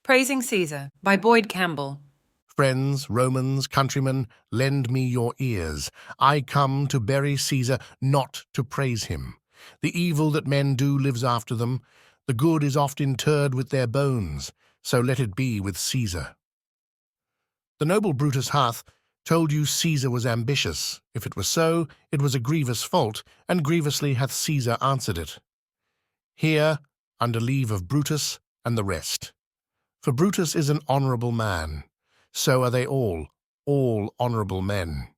Praising Caesar by Boyd Campbell. Friends, Romans, countrymen, lend me your ears. I come to bury Caesar, not to praise him. The evil that men do lives after them. The good is oft interred with their bones. So let it be with Caesar. The noble Brutus hath told you Caesar was ambitious. If it were so, it was a grievous fault, and grievously hath Caesar answered it. Here, under leave of Brutus and the rest. For Brutus is an honourable man. So are they all honourable men.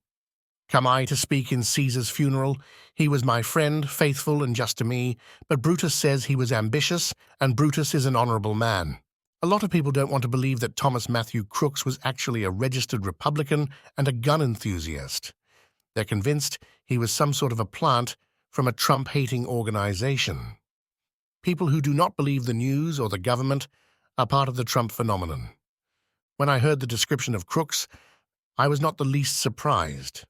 Come I to speak in Caesar's funeral? He was my friend, faithful and just to me, but Brutus says he was ambitious, and Brutus is an honourable man. A lot of people don't want to believe that Thomas Matthew Crooks was actually a registered Republican and a gun enthusiast. They're convinced he was some sort of a plant from a Trump-hating organization. People who do not believe the news or the government are part of the Trump phenomenon. When I heard the description of Crooks, I was not the least surprised.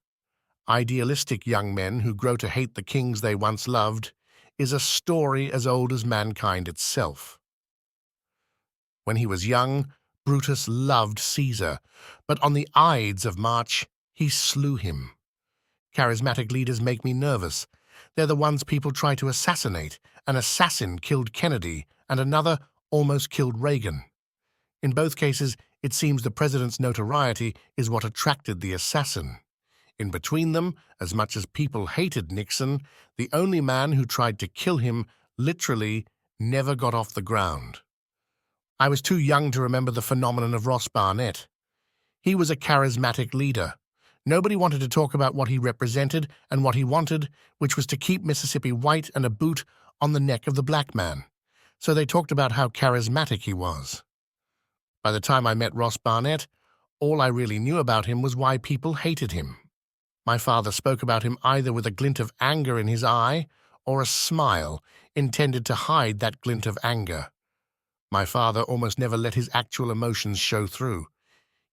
Idealistic young men who grow to hate the kings they once loved is a story as old as mankind itself. When he was young, Brutus loved Caesar, but on the Ides of March, he slew him. Charismatic leaders make me nervous. They're the ones people try to assassinate. An assassin killed Kennedy, and another almost killed Reagan. In both cases, it seems the president's notoriety is what attracted the assassin. In between them, as much as people hated Nixon, the only man who tried to kill him literally never got off the ground. I was too young to remember the phenomenon of Ross Barnett. He was a charismatic leader. Nobody wanted to talk about what he represented and what he wanted, which was to keep Mississippi white and a boot on the neck of the black man. So they talked about how charismatic he was. By the time I met Ross Barnett, all I really knew about him was why people hated him. My father spoke about him either with a glint of anger in his eye or a smile intended to hide that glint of anger. My father almost never let his actual emotions show through.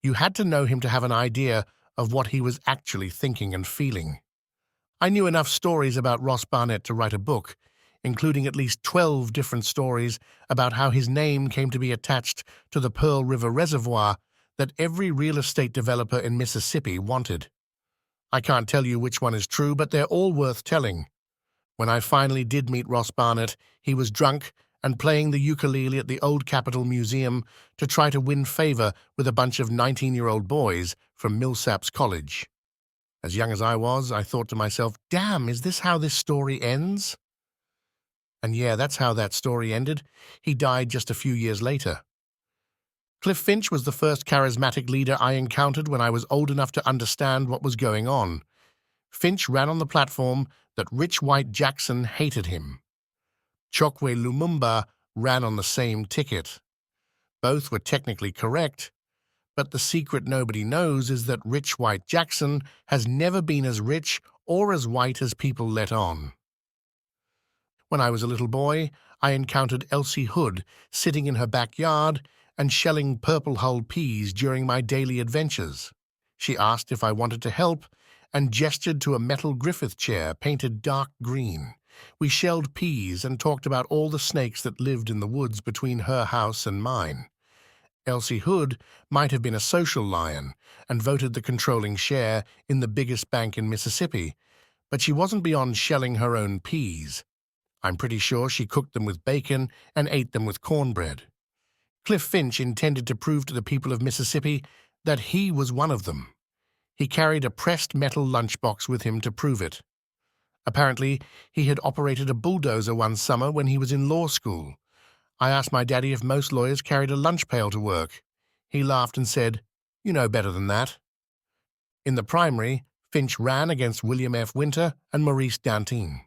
You had to know him to have an idea of what he was actually thinking and feeling. I knew enough stories about Ross Barnett to write a book, including at least 12 different stories about how his name came to be attached to the Pearl River Reservoir that every real estate developer in Mississippi wanted. I can't tell you which one is true, but they're all worth telling. When I finally did meet Ross Barnett, he was drunk and playing the ukulele at the Old Capitol Museum to try to win favor with a bunch of 19-year-old boys from Millsaps College. As young as I was, I thought to myself, damn, is this how this story ends? And yeah, that's how that story ended. He died just a few years later. Cliff Finch was the first charismatic leader I encountered when I was old enough to understand what was going on. Finch ran on the platform that rich white Jackson hated him. Chokwe Lumumba ran on the same ticket. Both were technically correct, but the secret nobody knows is that rich white Jackson has never been as rich or as white as people let on. When I was a little boy, I encountered Elsie Hood sitting in her backyard and shelling purple-hulled peas during my daily adventures. She asked if I wanted to help and gestured to a metal Griffith chair painted dark green. We shelled peas and talked about all the snakes that lived in the woods between her house and mine. Elsie Hood might have been a social lion and voted the controlling share in the biggest bank in Mississippi, but she wasn't beyond shelling her own peas. I'm pretty sure she cooked them with bacon and ate them with cornbread. Cliff Finch intended to prove to the people of Mississippi that he was one of them. He carried a pressed metal lunchbox with him to prove it. Apparently, he had operated a bulldozer one summer when he was in law school. I asked my daddy if most lawyers carried a lunch pail to work. He laughed and said, "You know better than that." In the primary, Finch ran against William F. Winter and Maurice Dantin.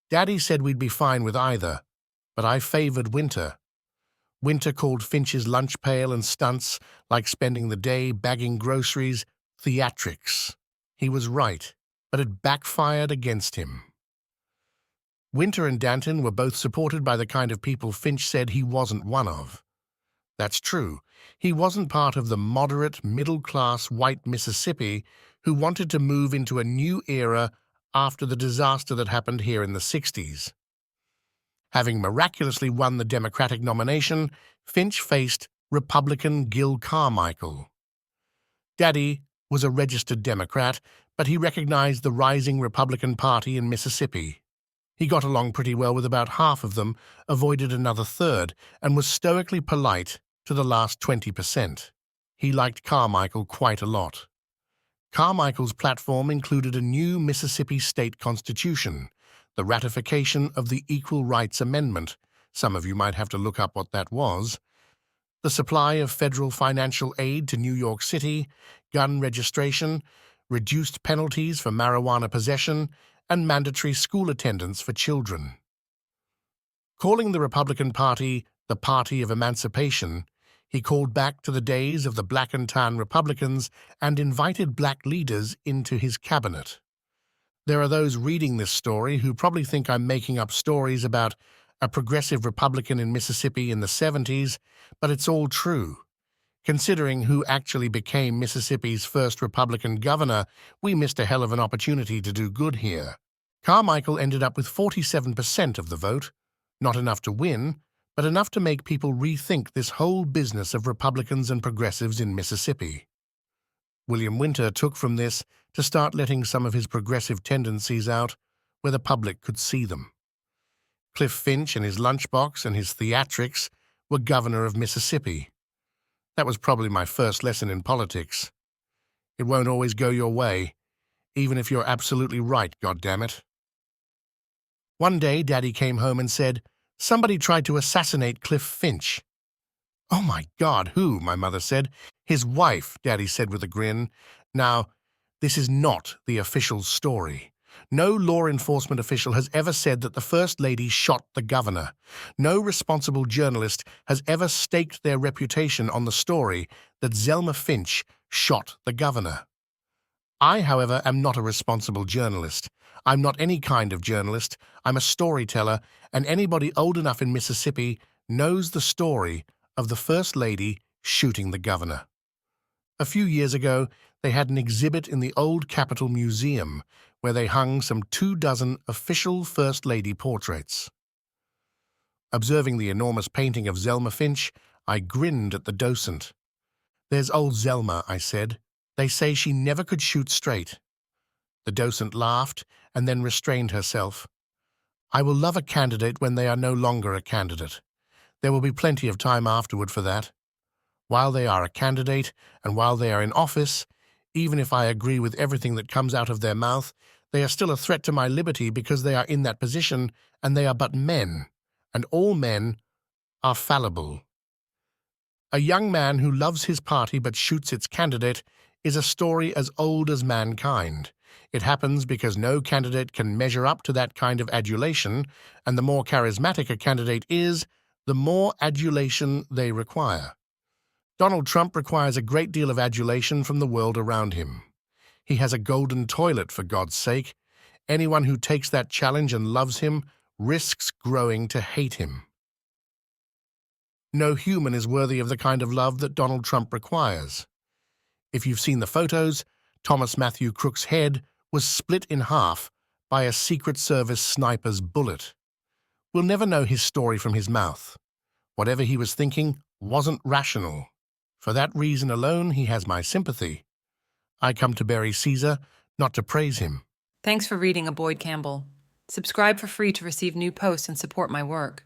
Daddy said we'd be fine with either, but I favored Winter. Winter called Finch's lunch pail and stunts, like spending the day bagging groceries, theatrics. He was right, but it backfired against him. Winter and Danton were both supported by the kind of people Finch said he wasn't one of. That's true. He wasn't part of the moderate, middle-class white Mississippi who wanted to move into a new era after the disaster that happened here in the 60s. Having miraculously won the Democratic nomination, Finch faced Republican Gil Carmichael. Daddy was a registered Democrat, but he recognized the rising Republican Party in Mississippi. He got along pretty well with about half of them, avoided another third, and was stoically polite to the last 20%. He liked Carmichael quite a lot. Carmichael's platform included a new Mississippi state constitution, the ratification of the Equal Rights Amendment. Some of you might have to look up what that was. The supply of federal financial aid to New York City, gun registration, reduced penalties for marijuana possession, and mandatory school attendance for children. Calling the Republican Party the Party of Emancipation, he called back to the days of the black and tan Republicans and invited black leaders into his cabinet. There are those reading this story who probably think I'm making up stories about a progressive Republican in Mississippi in the 70s, but it's all true. Considering who actually became Mississippi's first Republican governor, we missed a hell of an opportunity to do good here. Carmichael ended up with 47% of the vote, not enough to win, but enough to make people rethink this whole business of Republicans and progressives in Mississippi. William Winter took from this to start letting some of his progressive tendencies out where the public could see them. Cliff Finch and his lunchbox and his theatrics were governor of Mississippi. That was probably my first lesson in politics. It won't always go your way, even if you're absolutely right, goddammit. One day, Daddy came home and said, "Somebody tried to assassinate Cliff Finch." "Oh my God, who?" my mother said. "His wife," Daddy said with a grin. Now, this is not the official story. No law enforcement official has ever said that the First Lady shot the governor. No responsible journalist has ever staked their reputation on the story that Zelma Finch shot the governor. I, however, am not a responsible journalist. I'm not any kind of journalist. I'm a storyteller, and anybody old enough in Mississippi knows the story of the First Lady shooting the governor. A few years ago, they had an exhibit in the old Capitol Museum where they hung some 24 official First Lady portraits. Observing the enormous painting of Zelma Finch, I grinned at the docent. "There's old Zelma," I said. "They say she never could shoot straight." The docent laughed and then restrained herself. "I will love a candidate when they are no longer a candidate. There will be plenty of time afterward for that. While they are a candidate and while they are in office, even if I agree with everything that comes out of their mouth, they are still a threat to my liberty because they are in that position and they are but men, and all men are fallible. A young man who loves his party but shoots its candidate is a story as old as mankind. It happens because no candidate can measure up to that kind of adulation, and the more charismatic a candidate is, the more adulation they require. Donald Trump requires a great deal of adulation from the world around him. He has a golden toilet, for God's sake. Anyone who takes that challenge and loves him risks growing to hate him. No human is worthy of the kind of love that Donald Trump requires. If you've seen the photos, Thomas Matthew Crook's head was split in half by a Secret Service sniper's bullet. We'll never know his story from his mouth. Whatever he was thinking wasn't rational. For that reason alone, he has my sympathy. I come to bury Caesar, not to praise him. Thanks for reading A Boyd Campbell. Subscribe for free to receive new posts and support my work.